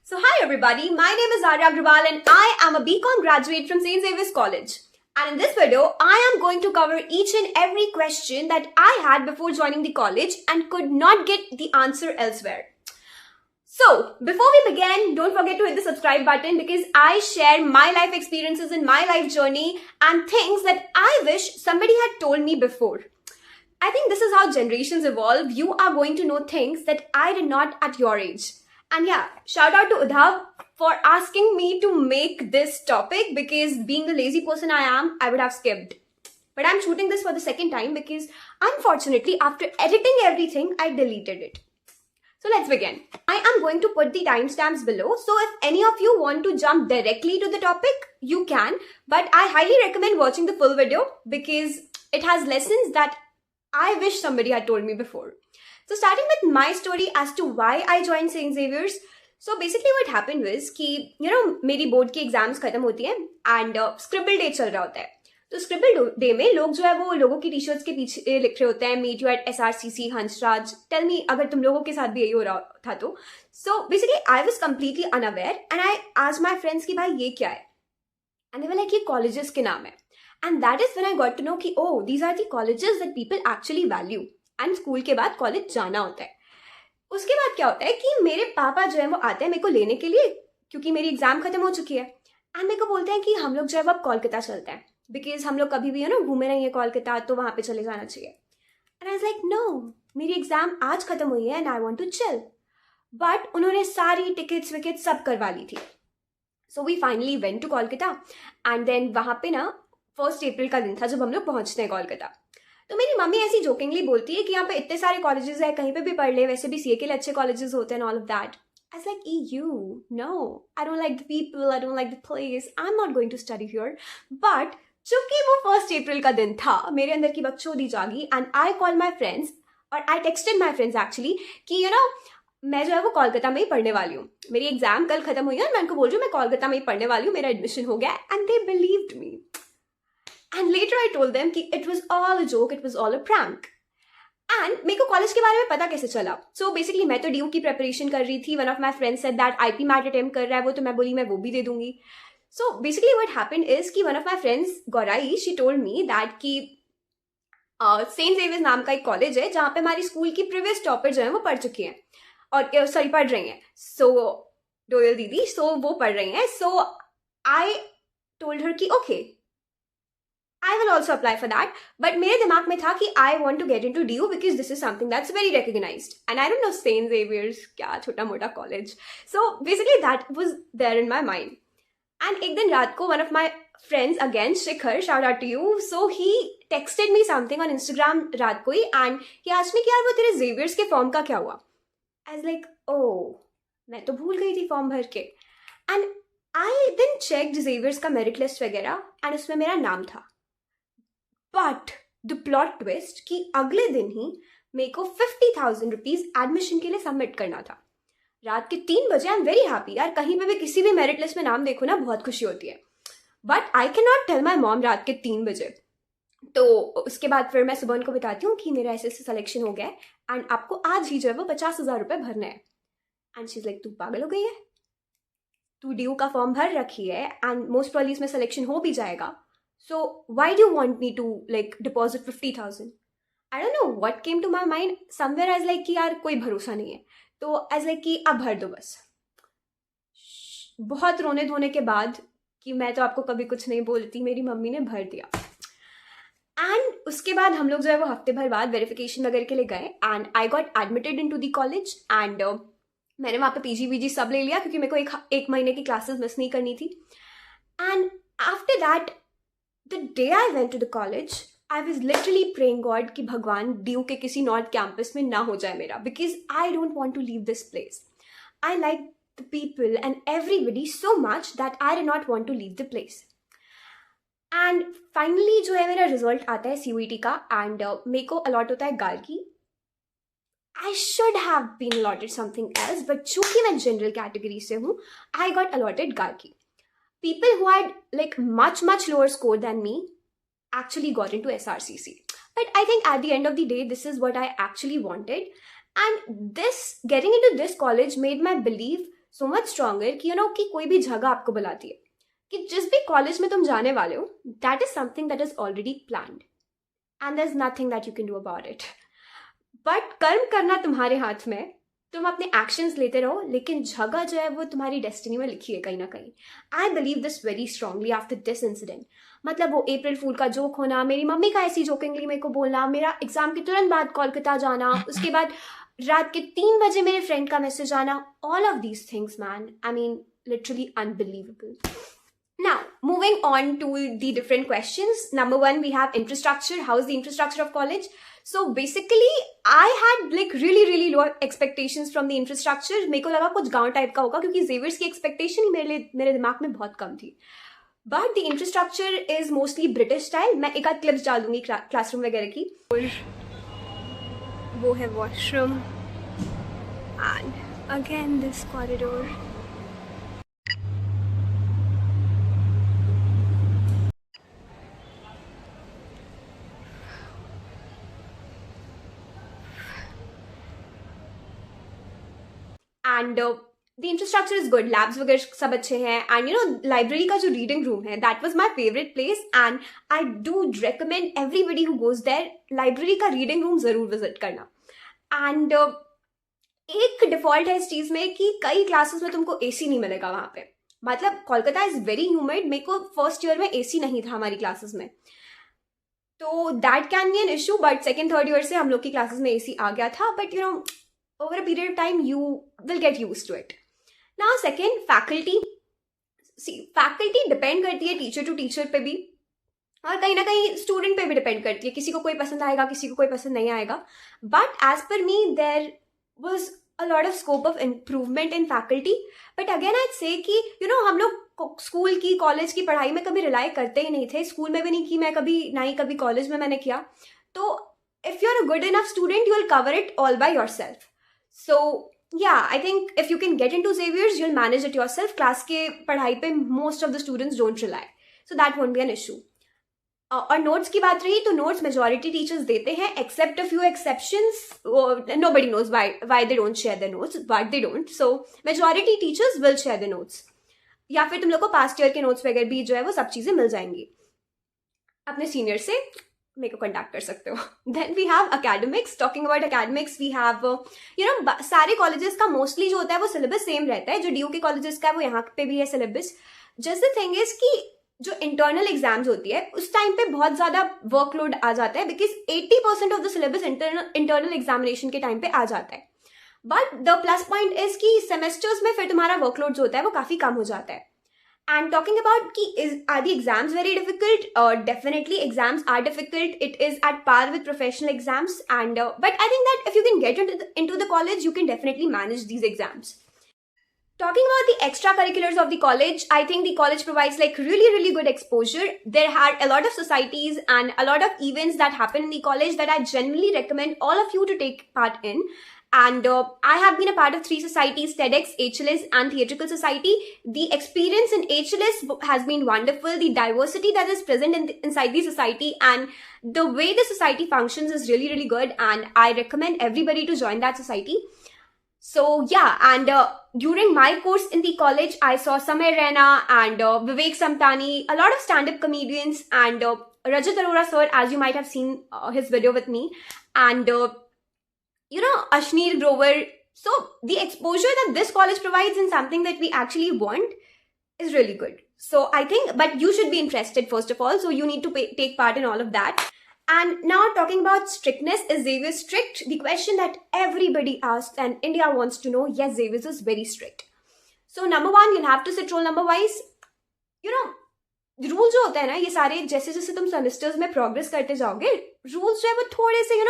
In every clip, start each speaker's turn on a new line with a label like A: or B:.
A: So hi everybody, my name is Arya Agrawal and I am a BCom graduate from St. Xavier's College. And in this video, I am going to cover each and every question that I had before joining the college and could not get the answer elsewhere. So, before we begin, don't forget to hit the subscribe button because I share my life experiences and my life journey and things that I wish somebody had told me before. I think this is how generations evolve. You are going to know things that I did not at your age. And yeah, shout out to Udhav for asking me to make this topic because being the lazy person I am, I would have skipped. But I'm shooting this for the second time because unfortunately, after editing everything, I deleted it. So let's begin. I am going to put the timestamps below. So if any of you want to jump directly to the topic, you can. But I highly recommend watching the full video because it has lessons that I wish somebody had told me before. So starting with my story as to why I joined St. Xavier's. So basically what happened was कि मेरी board की exams खत्म होती हैं and scribble day चल रहा होता है. तो स्क्रिबल डे में लोग जो है वो लोगों की टी शर्ट्स के पीछे लिख रहे होते हैं meet you at SRCC Hansraj. Tell me अगर तुम लोगों के साथ भी यही हो रहा था तो. So basically I was completely unaware and I asked my friends कि भाई ये क्या है एंड दे वर लाइक ये कॉलेजेस के नाम है. And that is when I got to know कि oh these are the colleges that people actually value and school के बाद कॉलेज जाना होता है. उसके बाद क्या होता है कि मेरे पापा जो है वो आते हैं मेरे को लेने के लिए क्योंकि मेरी एग्जाम खत्म हो चुकी है एंड मेरे को बोलते हैं कि हम लोग जो है वो अब कोलकाता चलते हैं बिकॉज हम लोग कभी भी घूमे नहीं है कोलकाता तो वहां पे चले जाना चाहिए. And I was like no मेरी एग्जाम आज खत्म हुई है and I want to chill. But उन्होंने सारी टिकट्स विकेट सब करवा ली थी. So we finally went to Kolkata and then वहां पे ना 1 अप्रैल का दिन था जब हम लोग पहुंचते हैं कोलकाता. तो मेरी मम्मी ऐसी जोकिंगली बोलती है कि यहाँ पे इतने सारे कॉलेजेस है कहीं पे भी पढ़ ले वैसे भी सीए के लिए अच्छे कॉलेजेस होते हैं all of that. I was like, EU, no, I don't like the people, I don't like the place, I'm not going to study here. But चूंकि वो 1 अप्रैल का दिन था मेरे अंदर की बकचोदी जागी and I call my friends और I texted my friends actually कि मैं जो है वो कोलकाता में ही पढ़ने वाली हूँ. मेरी एग्जाम कल खत्म हुई है और मैं उनको बोल रही हूँ मैं कोलकाता में ही पढ़ने वाली हूँ मेरा एडमिशन हो गया and they believed me. And later I told them कि it was all a joke, it was all a prank. And मेरे को कॉलेज के बारे में पता कैसे चला. So basically मैं तो DU की प्रेपरेशन कर रही थी. One of my friends said that IP MAT attempt कर रहा है वो तो मैं बोली मैं वो भी दे दूंगी. So basically what happened is कि one of my friends Gaurai she told me that कि सेंट जेवियर्स नाम का एक कॉलेज है जहाँ पे हमारी स्कूल की प्रीवियस टॉपर जो है वो पढ़ चुकी हैं और सॉरी पढ़ रही हैं. सो डोयल दीदी सो वो पढ़ रही हैं. सो आई टोल्ड हर कि okay I will also apply for that. But मेरे दिमाग में था कि I want to get into DU because this is something that's very recognized. And I don't know St. Xavier's क्या छोटा मोटा college. So basically that was there in my mind. And एक दिन रात को one of my friends again Shikhar shout out to you. So he texted me something on Instagram रात को ही and he asked me कि यार वो तेरे Xavier's के फॉर्म का क्या हुआ. I was like oh मैं तो भूल गई थी फॉर्म भर के. And I then checked Xavier's का merit list वगैरह and उसमें मेरा नाम था. बट द प्लॉट ट्विस्ट कि अगले दिन ही मेरे को 50,000 रुपीज एडमिशन के लिए सबमिट करना था. रात के 3 बजे. आई एम वेरी हैप्पी यार कहीं पे भी किसी भी मेरिट लिस्ट में नाम देखो ना बहुत खुशी होती है. But I can not tell my mom रात के 3 बजे. तो उसके बाद फिर मैं सुबह उनको बताती हूँ कि मेरा ऐसे सिलेक्शन हो गया है एंड आपको आज ही जो है वो 50,000 रुपये भरना है. एंड शी इज लाइक तू पागल हो गई है तू DU का फॉर्म भर रखी है एंड मोस्ट प्रॉब्ली इसमें सिलेक्शन हो भी जाएगा. So why do you want me to like deposit 50,000? I don't know what came to my mind. Somewhere I was like कि यार कोई भरोसा नहीं है. तो I was like कि अब भर दो बस. बहुत रोने धोने के बाद कि मैं तो आपको कभी कुछ नहीं बोलती मेरी मम्मी ने भर दिया. एंड उसके बाद हम लोग जो है वो हफ्ते भर बाद वेरिफिकेशन वगैरह के लिए गए and I got admitted into the college and मैंने वहाँ पे PG सब ले लिया क्योंकि मेरे को एक महीने की क्लासेस मिस नहीं करनी थी. And after that The day I went to the college, I was literally praying God कि भगवान DU के किसी नॉर्थ कैंपस में ना हो जाए मेरा because I don't want to leave this place. I like the people and everybody so much that I did not want to leave the place. And finally जो है मेरा रिजल्ट आता है CUET का and मेरे को अलॉट होता है Gargi. I should have been allotted something else but चूंकि मैं जनरल कैटेगरी से हूँ I got allotted Gargi. People who had like much lower score than me actually got into SRCC. But I think at the end of the day, this is what I actually wanted. And this, getting into this college made my belief so much stronger कि कि कोई भी जगह आपको बुलाती है, कि जिस भी कॉलेज में तुम जाने वाले हो, that is something that is already planned and there is nothing that you can do about it. But कर्म करना तुम्हारे हाथ में, तुम अपने एक्शंस लेते रहो, लेकिन जगह जो है वो तुम्हारी डेस्टिनी में लिखी है कहीं ना कहीं. I believe this very strongly after this incident. मतलब वो अप्रैल फूल का जोक होना, मेरी मम्मी का ऐसी जोकिंगली मेरे को बोलना, मेरा एग्जाम के तुरंत बाद कोलकाता जाना, उसके बाद रात के 3 बजे मेरे फ्रेंड का मैसेज आना, all of these things man, I mean literally unbelievable. Now, moving on to the different questions. Number 1, we have infrastructure. How is the infrastructure of college? So basically, I had like really low expectations from the infrastructure. मेरे को लगा कुछ गांव type का होगा, क्योंकि Xavier's की expectation ही मेरे दिमाग में बहुत कम थी. But the infrastructure is mostly British style. मैं एक आध क्लिप्स डाल दूंगी क्लासरूम वगैरह की. और वो है washroom, and again this corridor. And the infrastructure is good, labs वगैरह सब अच्छे हैं. एंड लाइब्रेरी का जो रीडिंग रूम है, that was my favourite place, and I do recommend everybody who goes there, library का रीडिंग रूम जरूर visit करना. एंड एक डिफॉल्ट है इस चीज में कि कई क्लासेस में तुमको एसी नहीं मिलेगा वहां पे. मतलब कोलकाता इज वेरी ह्यूमिड. मेरे को फर्स्ट ईयर में एसी नहीं था हमारी क्लासेस में, तो that can be an issue. But second third year से हम लोग की क्लासेस में एसी आ गया था. But over a period of time you will get used to it. Now second, faculty. See, faculty depend करती है टीचर टू टीचर पे भी, और कहीं ना कहीं स्टूडेंट पे भी डिपेंड करती है. किसी को कोई पसंद आएगा, किसी को कोई पसंद नहीं आएगा. But as per me there was a lot of scope of improvement in faculty. But again I say कि हम लोग स्कूल की कॉलेज की पढ़ाई में कभी रिलाई करते ही नहीं थे. स्कूल में भी नहीं की मैं कभी, ना ही कभी कॉलेज में मैंने किया. तो if you are a good enough student, you will cover it all by yourself. So yeah, I think if you can get into Xavier's, you'll manage it yourself. Class के पढ़ाई पे most of the students don't rely, so that won't be an issue. और notes की बात रही तो notes majority teachers देते हैं, except a few exceptions. Nobody knows why they don't share their notes, but they don't. So majority teachers will share the notes. या फिर तुम लोग को past year के notes वगैरह भी जो है वो सब चीजें मिल जाएंगी. अपने senior से मेरे को कॉन्टैक्ट कर सकते हो. Then we have academics. Talking about academics, we have सारे कॉलेजेस का मोस्टली जो होता है वो सिलेबस सेम रहता है. जो डीयू के कॉलेजेस का है वो यहाँ पे भी है syllabus. Just the thing is कि जो इंटरनल एग्जाम्स होती है उस टाइम पे बहुत ज्यादा वर्कलोड आ जाता है, because 80% of the syllabus internal examination के टाइम पे आ जाता है. But the plus point is कि सेमेस्टर्स में फिर तुम्हारा वर्कलोड जो होता है वो काफी कम हो जाता है. And talking about are the exams very difficult? Definitely exams are difficult. It is at par with professional exams, and but I think that if you can get into the college, you can definitely manage these exams. Talking about the extracurriculars of the college, I think the college provides like really good exposure. There are a lot of societies and a lot of events that happen in the college that I genuinely recommend all of you to take part in. And I have been a part of 3 societies: TEDx, HLS and Theatrical Society. The experience in HLS has been wonderful. The diversity that is present inside the society and the way the society functions is really good, and I recommend everybody to join that society. So yeah, and during my course in the college, I saw Samir Raina and Vivek Samtani, a lot of stand-up comedians, and Rajat Arora sir, as you might have seen his video with me, and Ashneer Grover. So the exposure that this college provides in something that we actually want is really good. So I think, but you should be interested first of all. So you need to take part in all of that. And now talking about strictness, is Xavier strict? The question that everybody asks and India wants to know. Yes, Xavier is very strict. So number 1, you'll have to sit roll number wise. Rule जो होते हैं ना, ये सारे जैसे जैसे तुम semesters में प्रोग्रेस करते जाओगे, रूल्स जो है वो थोड़े से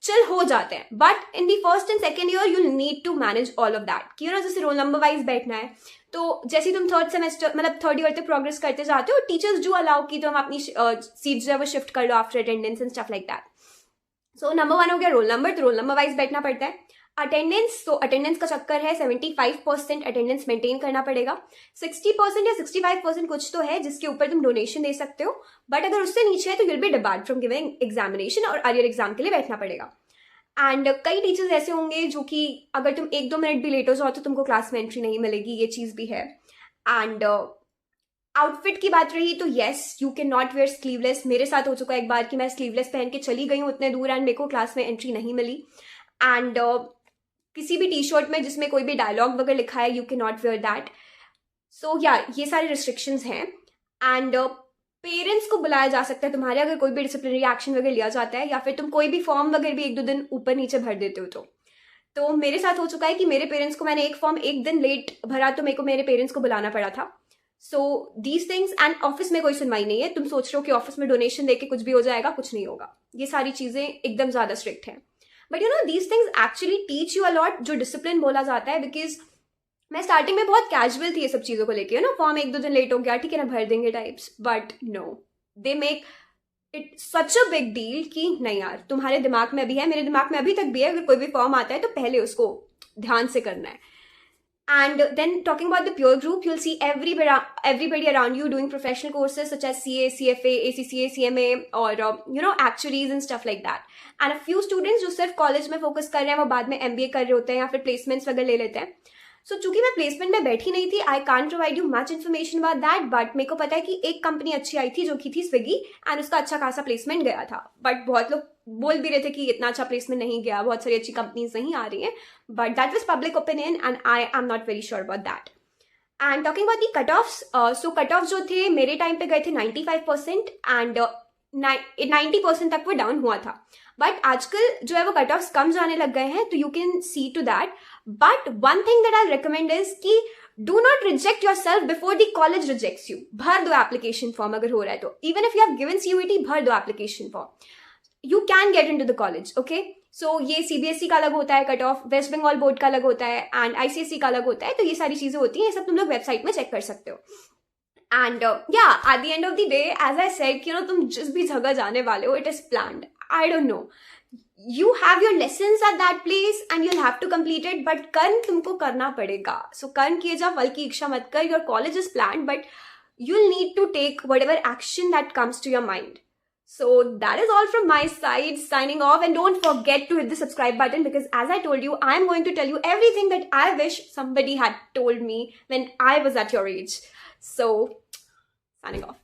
A: चिल हो जाते हैं. But in the first and second year you need to manage all of that. कि जैसे रोल नंबर वाइज बैठना है, तो जैसे तुम थर्ड ईयर तक प्रोग्रेस करते जाते हो, टीचर्स डू अलाउ कि तुम अपनी सीट जो है वो शिफ्ट कर लो after attendance and stuff like that. So number 1 हो गया रोल नंबर, तो रोल नंबर वाइज बैठना पड़ता है. अटेंडेंस, तो अटेंडेंस का चक्कर है 75% अटेंडेंस मेंटेन करना पड़ेगा. 60% या 65% कुछ तो है जिसके ऊपर तुम डोनेशन दे सकते हो, बट अगर उससे नीचे है तो you'll be debarred from giving examination और अरियर एग्जाम के लिए बैठना पड़ेगा. एंड कई टीचर्स ऐसे होंगे जो कि अगर तुम 1-2 मिनट भी लेट हो जाओ तो तुमको क्लास में एंट्री नहीं मिलेगी, ये चीज़ भी है। एंड आउटफिट की बात रही तो yes, you can not wear sleeveless. मेरे साथ हो चुका है एक बार कि मैं स्लीवलेस पहन के चली गई हूँ उतने दूर एंड मेरे को क्लास में एंट्री नहीं मिली। एंड किसी भी टी शर्ट में जिसमें कोई भी डायलॉग वगैरह लिखा है, you can not wear that. So या ये सारे रिस्ट्रिक्शंस हैं। एंड पेरेंट्स को बुलाया जा सकता है तुम्हारे, अगर कोई भी डिसिप्लिनरी एक्शन वगैरह लिया जाता है, या फिर तुम कोई भी फॉर्म वगैरह भी 1-2 दिन ऊपर नीचे भर देते हो तो मेरे साथ हो चुका है कि मेरे पेरेंट्स को, मैंने एक फॉर्म 1 दिन लेट भरा तो मेरे को मेरे पेरेंट्स को बुलाना पड़ा था। So these things. And office में कोई सुनवाई नहीं है। तुम सोच रहे हो कि ऑफिस में डोनेशन देके कुछ भी हो जाएगा, कुछ नहीं होगा। ये सारी चीजें एकदम ज्यादा स्ट्रिक्ट है। But you know these things actually teach you a lot, जो डिसिप्लिन बोला जाता है। बिकॉज मैं स्टार्टिंग में बहुत कैजुअल थी ये सब चीज़ों को लेके, यू नो फॉर्म 1-2 दिन लेट हो गया, ठीक है ना, भर देंगे types. But no, they make it such a big deal कि नहीं यार, तुम्हारे दिमाग में अभी है, मेरे दिमाग में अभी तक भी है, अगर कोई भी फॉर्म आता है तो पहले उसको ध्यान से करना है। And then talking about the peer group, you'll see everybody around you doing professional courses such as CA, CFA, ACCA, CMA or you know actuaries and stuff like that. And a few students जो सिर्फ college में focus कर रहे हैं वो बाद में MBA कर रहे होते हैं या फिर प्लेसमेंट्स वगैरह ले लेते हैं। सो चूंकि मैं प्लेसमेंट में बैठी नहीं थी, I can't provide you much information about that. But मेरे को पता है कि एक कंपनी अच्छी आई थी जो कि थी स्विगी, एंड उसका अच्छा खासा प्लेसमेंट गया था। बट बहुत लोग बोल भी रहे थे कि इतना अच्छा प्लेसमेंट नहीं गया, बहुत सारी अच्छी कंपनीज नहीं आ रही हैं। But that was public opinion and I am not very sure about that. And talking about the cut offs, so cut off जो थे मेरे टाइम पे गए थे 95% एंड 90% तक वो डाउन हुआ था। बट आजकल जो है वो कट ऑफ्स कम जाने लग गए हैं, तो you can see to that. But one thing that I recommend is कि do not reject yourself before the college rejects you. भर दो एप्लीकेशन फॉर्म, अगर हो रहा है तो even if you have given CUET, भर दो application form, you can get in to the college. Okay, so ये CBSE का अलग होता है cut off, West Bengal board का अलग होता है एंड ICSE का अलग होता है। तो ये सारी चीजें होती हैं, ये सब तुम लोग वेबसाइट में चेक कर सकते हो। एंड या at the end of the day, as I said, you know तुम जिस भी जगह जाने वाले हो, it is planned. I don't know, you have your lessons at that place and you'll have to complete it, but कर्म तुमको करना पड़ेगा। So कर्म किए जा, फल की इच्छा मत कर। Your college is planned, but you'll need to take whatever action that comes to your mind. So that is all from my side, signing off, and don't forget to hit the subscribe button, because as I told you, I'm going to tell you everything that I wish somebody had told me when I was at your age. So signing off.